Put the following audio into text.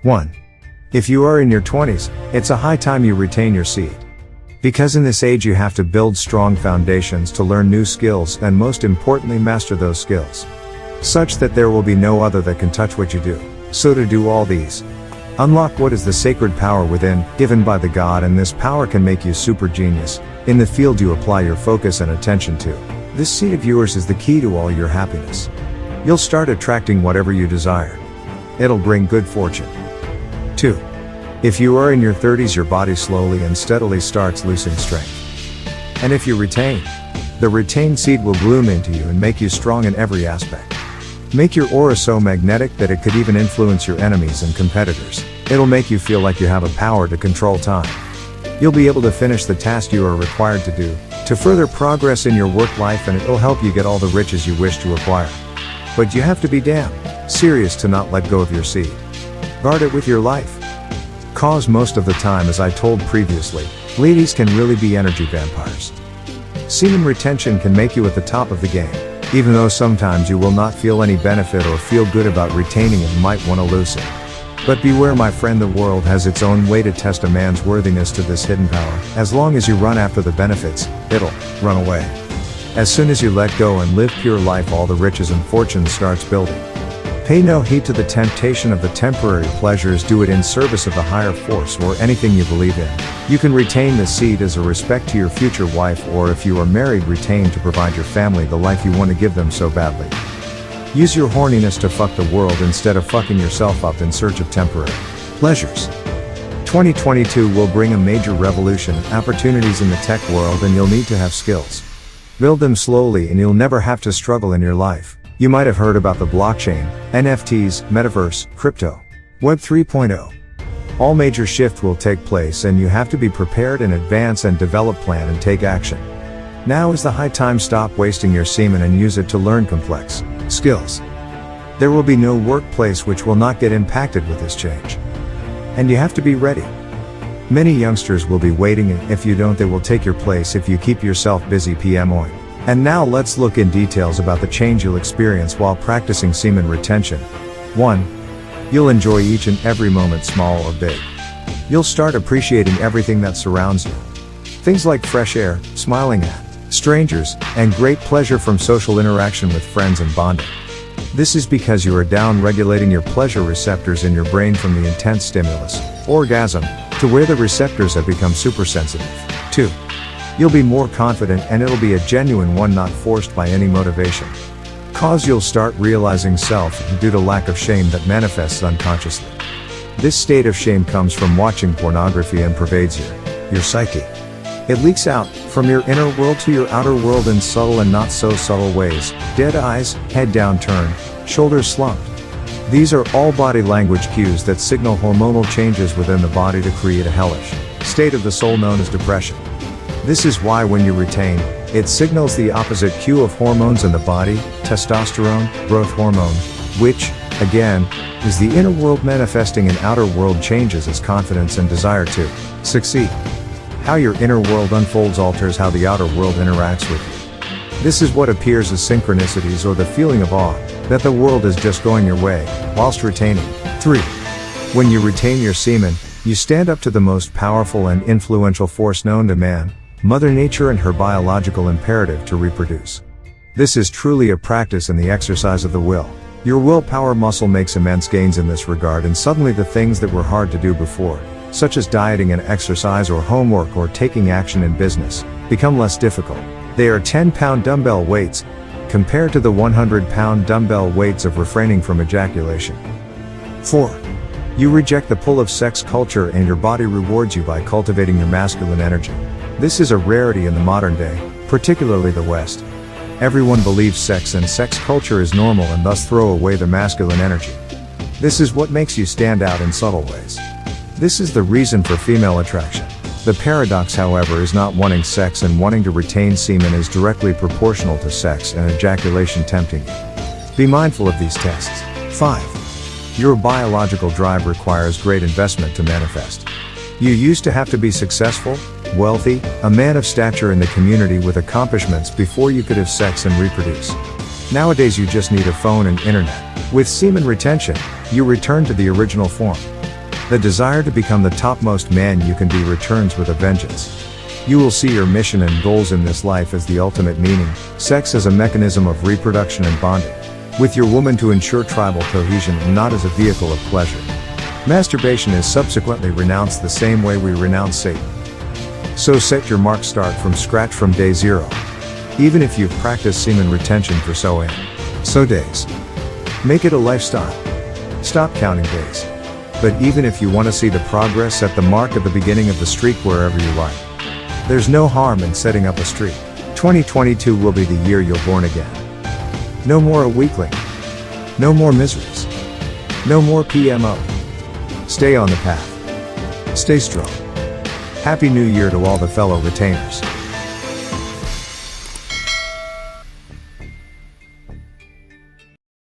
1. If you are in your 20s, it's a high time you retain your seed. Because in this age you have to build strong foundations to learn new skills and most importantly master those skills. Such that there will be no other that can touch what you do. So to do all these, unlock what is the sacred power within, given by the God, and this power can make you super genius in the field you apply your focus and attention to. This seed of yours is the key to all your happiness. You'll start attracting whatever you desire. It'll bring good fortune. 2. If you are in your 30s, your body slowly and steadily starts losing strength. And if you retain, the retained seed will bloom into you and make you strong in every aspect. Make your aura so magnetic that it could even influence your enemies and competitors. It'll make you feel like you have a power to control time. You'll be able to finish the task you are required to do, to further progress in your work life, and it'll help you get all the riches you wish to acquire. But you have to be damn serious to not let go of your seed. Guard it with your life. Cause most of the time, as I told previously, ladies can really be energy vampires. Semen retention can make you at the top of the game, even though sometimes you will not feel any benefit or feel good about retaining it and might want to lose it. But beware, my friend, the world has its own way to test a man's worthiness to this hidden power. As long as you run after the benefits, it'll run away. As soon as you let go and live pure life, all the riches and fortune starts building. Pay no heed to the temptation of the temporary pleasures. Do it in service of the higher force or anything you believe in. You can retain the seed as a respect to your future wife, or if you are married, retain to provide your family the life you want to give them so badly. Use your horniness to fuck the world instead of fucking yourself up in search of temporary pleasures. 2022 will bring a major revolution, opportunities in the tech world, and you'll need to have skills. Build them slowly and you'll never have to struggle in your life. You might have heard about the blockchain, NFTs, metaverse, crypto, Web 3.0. All major shift will take place and you have to be prepared in advance and develop plan and take action. Now is the high time. Stop wasting your semen and use it to learn complex skills. There will be no workplace which will not get impacted with this change. And you have to be ready. Many youngsters will be waiting, and if you don't, they will take your place if you keep yourself busy PMOing. And now let's look in details about the change you'll experience while practicing semen retention. 1. You'll enjoy each and every moment, small or big. You'll start appreciating everything that surrounds you. Things like fresh air, smiling at strangers, and great pleasure from social interaction with friends and bonding. This is because you are down regulating your pleasure receptors in your brain from the intense stimulus, orgasm, to where the receptors have become super sensitive. 2. You'll be more confident and it'll be a genuine one, not forced by any motivation. Cause you'll start realizing self due to lack of shame that manifests unconsciously. This state of shame comes from watching pornography and pervades your psyche. It leaks out from your inner world to your outer world in subtle and not so subtle ways. Dead eyes, head down turned, shoulders slumped. These are all body language cues that signal hormonal changes within the body to create a hellish state of the soul known as depression. This is why when you retain, it signals the opposite cue of hormones in the body, testosterone, growth hormone, which, again, is the inner world manifesting in outer world changes as confidence and desire to succeed. How your inner world unfolds alters how the outer world interacts with you. This is what appears as synchronicities, or the feeling of awe, that the world is just going your way, whilst retaining. 3. When you retain your semen, you stand up to the most powerful and influential force known to man, Mother Nature, and her biological imperative to reproduce. This is truly a practice in the exercise of the will. Your willpower muscle makes immense gains in this regard, and suddenly the things that were hard to do before, such as dieting and exercise or homework or taking action in business, become less difficult. They are 10-pound dumbbell weights, compared to the 100-pound dumbbell weights of refraining from ejaculation. 4. You reject the pull of sex culture and your body rewards you by cultivating your masculine energy. This is a rarity in the modern day, particularly the West. Everyone believes sex and sex culture is normal and thus throw away the masculine energy. This is what makes you stand out in subtle ways. This is the reason for female attraction. The paradox, however, is not wanting sex and wanting to retain semen is directly proportional to sex and ejaculation tempting you. Be mindful of these tests. 5. Your biological drive requires great investment to manifest. You used to have to be successful, wealthy, a man of stature in the community with accomplishments before you could have sex and reproduce. Nowadays you just need a phone and internet. With semen retention, you return to the original form. The desire to become the topmost man you can be returns with a vengeance. You will see your mission and goals in this life as the ultimate meaning, sex as a mechanism of reproduction and bonding with your woman to ensure tribal cohesion and not as a vehicle of pleasure. Masturbation is subsequently renounced the same way we renounce Satan. So set your mark, start from scratch from day zero. Even if you've practiced semen retention for so days. Make it a lifestyle. Stop counting days. But even if you want to see the progress, set the mark at the beginning of the streak wherever you like. There's no harm in setting up a streak. 2022 will be the year you're born again. No more a weakling. No more miseries. No more PMO. Stay on the path. Stay strong. Happy New Year to all the fellow retainers.